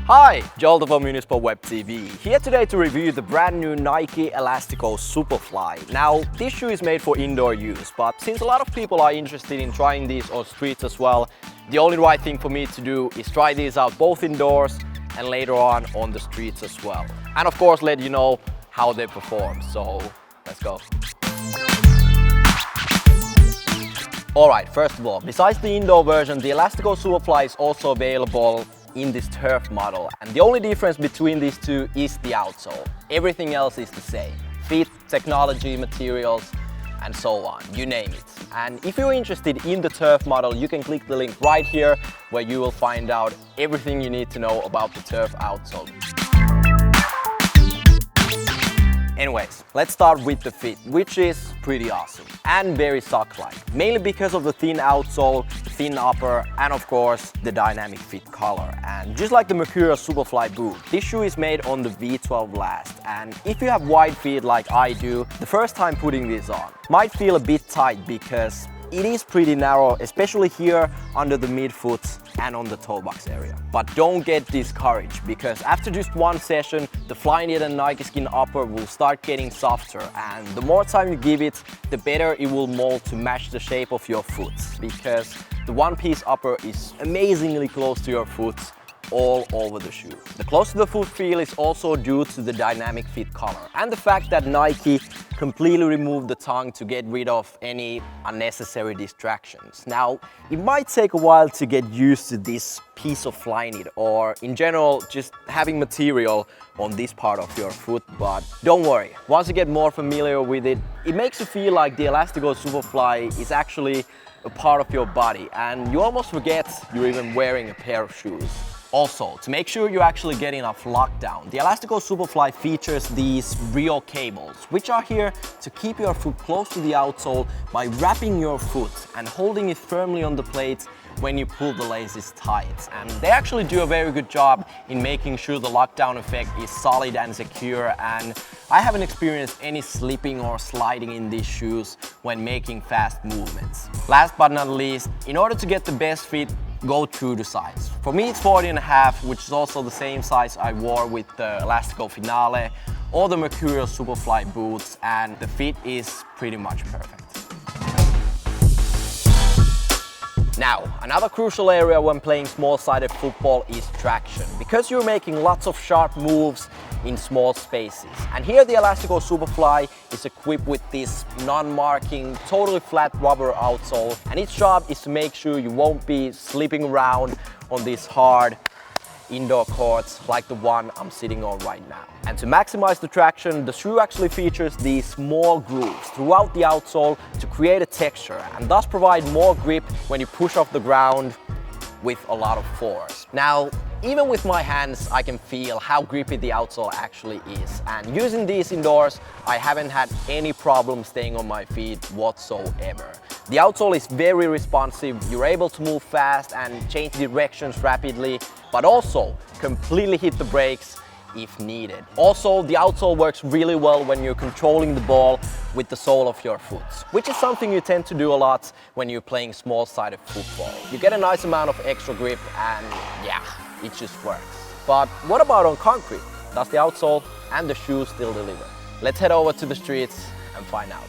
Hi, Joltter from Unisport Web TV, here today to review the brand new Nike Elastico Superfly. Now, this shoe is made for indoor use, but since a lot of people are interested in trying these on streets as well, the only right thing for me to do is try these out both indoors and later on the streets as well. And of course, let you know how they perform, so let's go. Alright, first of all, besides the indoor version, the Elastico Superfly is also available in this turf model, and the only difference between these two is the outsole. Everything else is the same. Fit, technology, materials, and so on, you name it. And if you're interested in the turf model, you can click the link right here where you will find out everything you need to know about the turf outsole. Anyways, let's start with the fit, which is pretty awesome and very sock-like, mainly because of the thin outsole, thin upper, and of course the dynamic fit color. And just like the Mercurial Superfly boot, this shoe is made on the V12 last, and if you have wide feet like I do, the first time putting this on might feel a bit tight because it is pretty narrow, especially here under the midfoot and on the toe box area. But don't get discouraged, because after just one session, the Flyknit and NikeSKIN upper will start getting softer, and the more time you give it, the better it will mold to match the shape of your foot, because the one-piece upper is amazingly close to your foot all over the shoe. The close to the foot feel is also due to the dynamic fit color and the fact that Nike completely removed the tongue to get rid of any unnecessary distractions. Now, it might take a while to get used to this piece of Flyknit, or in general just having material on this part of your foot, but don't worry, once you get more familiar with it, it makes you feel like the Elastico Superfly is actually a part of your body, and you almost forget you're even wearing a pair of shoes. Also, to make sure you actually get enough lockdown, the Elastico Superfly features these Rio cables, which are here to keep your foot close to the outsole by wrapping your foot and holding it firmly on the plate when you pull the laces tight. And they actually do a very good job in making sure the lockdown effect is solid and secure, and I haven't experienced any slipping or sliding in these shoes when making fast movements. Last but not least, in order to get the best fit, go through the size. For me it's 40.5, which is also the same size I wore with the Elastico Finale or the Mercurial Superfly boots, and the fit is pretty much perfect. Now, another crucial area when playing small-sided football is traction, because you're making lots of sharp moves in small spaces. And here the Elastico Superfly is equipped with this non-marking, totally flat rubber outsole, and its job is to make sure you won't be slipping around on these hard indoor courts like the one I'm sitting on right now. And to maximize the traction, the shoe actually features these small grooves throughout the outsole to create a texture and thus provide more grip when you push off the ground with a lot of force. Now, even with my hands, I can feel how grippy the outsole actually is. And using these indoors, I haven't had any problem staying on my feet whatsoever. The outsole is very responsive, you're able to move fast and change directions rapidly, but also completely hit the brakes if needed. Also, the outsole works really well when you're controlling the ball with the sole of your foot, which is something you tend to do a lot when you're playing small-sided football. You get a nice amount of extra grip and yeah, it just works. But what about on concrete? Does the outsole and the shoe still deliver? Let's head over to the streets and find out.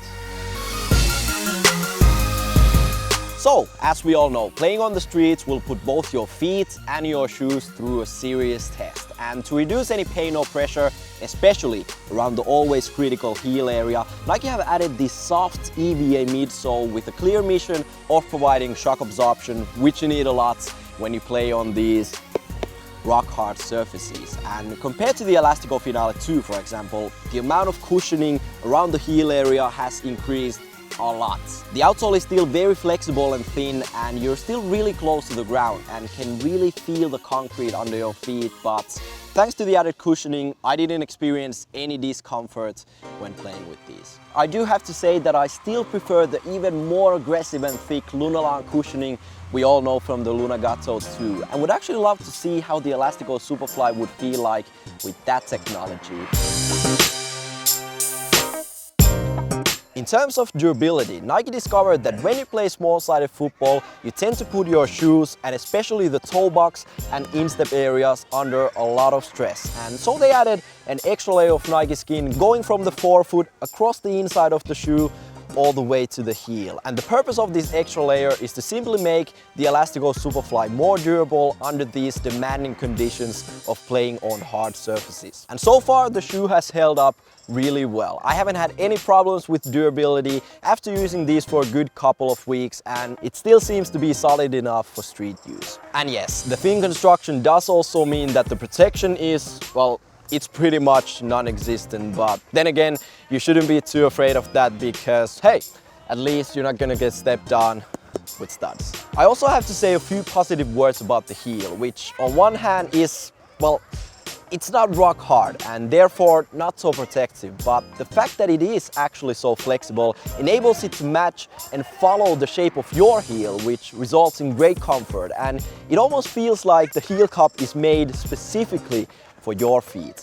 So, as we all know, playing on the streets will put both your feet and your shoes through a serious test. And to reduce any pain or pressure, especially around the always critical heel area, Nike have added this soft EVA midsole with a clear mission of providing shock absorption, which you need a lot when you play on these rock-hard surfaces. And compared to the Elastico Finale 2, for example, the amount of cushioning around the heel area has increased a lot. The outsole is still very flexible and thin, and you're still really close to the ground and can really feel the concrete under your feet, but thanks to the added cushioning, I didn't experience any discomfort when playing with these. I do have to say that I still prefer the even more aggressive and thick Lunalan cushioning we all know from the Lunagato 2, and would actually love to see how the Elastico Superfly would feel like with that technology. In terms of durability, Nike discovered that when you play small-sided football, you tend to put your shoes and especially the toe box and instep areas under a lot of stress. And so they added an extra layer of NikeSKIN going from the forefoot across the inside of the shoe all the way to the heel. And the purpose of this extra layer is to simply make the Elastico Superfly more durable under these demanding conditions of playing on hard surfaces. And so far the shoe has held up really well. I haven't had any problems with durability after using these for a good couple of weeks, and it still seems to be solid enough for street use. And yes, the thin construction does also mean that the protection is, well, it's pretty much non-existent, but then again, you shouldn't be too afraid of that because, hey, at least you're not gonna get stepped on with studs. I also have to say a few positive words about the heel, which on one hand is, well, it's not rock hard and therefore not so protective, but the fact that it is actually so flexible enables it to match and follow the shape of your heel, which results in great comfort, and it almost feels like the heel cup is made specifically for your feet.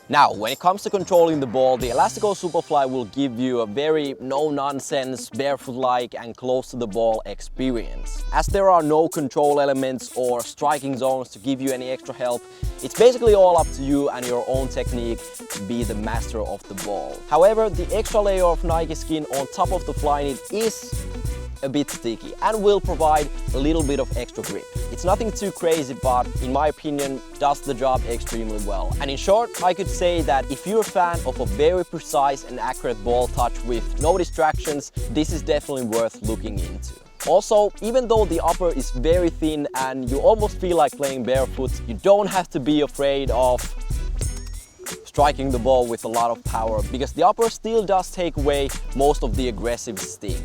Now, when it comes to controlling the ball, the Elastico Superfly will give you a very no-nonsense, barefoot-like and close to the ball experience. As there are no control elements or striking zones to give you any extra help, it's basically all up to you and your own technique to be the master of the ball. However, the extra layer of NikeSKIN on top of the Flyknit is a bit sticky and will provide a little bit of extra grip. It's nothing too crazy, but in my opinion does the job extremely well. And in short, I could say that if you're a fan of a very precise and accurate ball touch with no distractions, this is definitely worth looking into. Also, even though the upper is very thin and you almost feel like playing barefoot, you don't have to be afraid of striking the ball with a lot of power, because the upper still does take away most of the aggressive sting.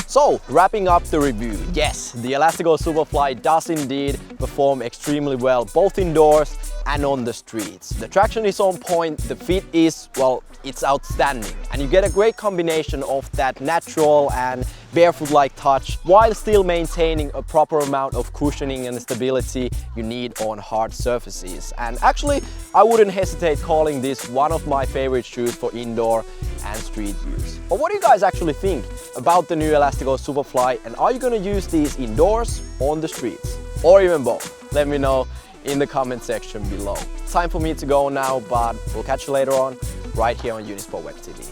So, wrapping up the review, yes, the Elastico Superfly does indeed perform extremely well both indoors and on the streets. The traction is on point, the fit is, well, it's outstanding, and you get a great combination of that natural and barefoot-like touch while still maintaining a proper amount of cushioning and stability you need on hard surfaces. And actually, I wouldn't hesitate calling this one of my favorite shoes for indoor and street use. But what do you guys actually think about the new Elastico Superfly, and are you gonna use these indoors, on the streets, or even both? Let me know in the comment section below. It's time for me to go now, but we'll catch you later on right here on Unisport Web TV.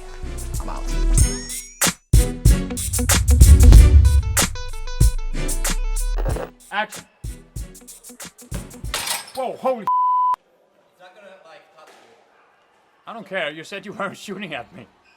I'm out. Action. Whoa, holy. It's not gonna like touch you. I don't care. You said you weren't shooting at me.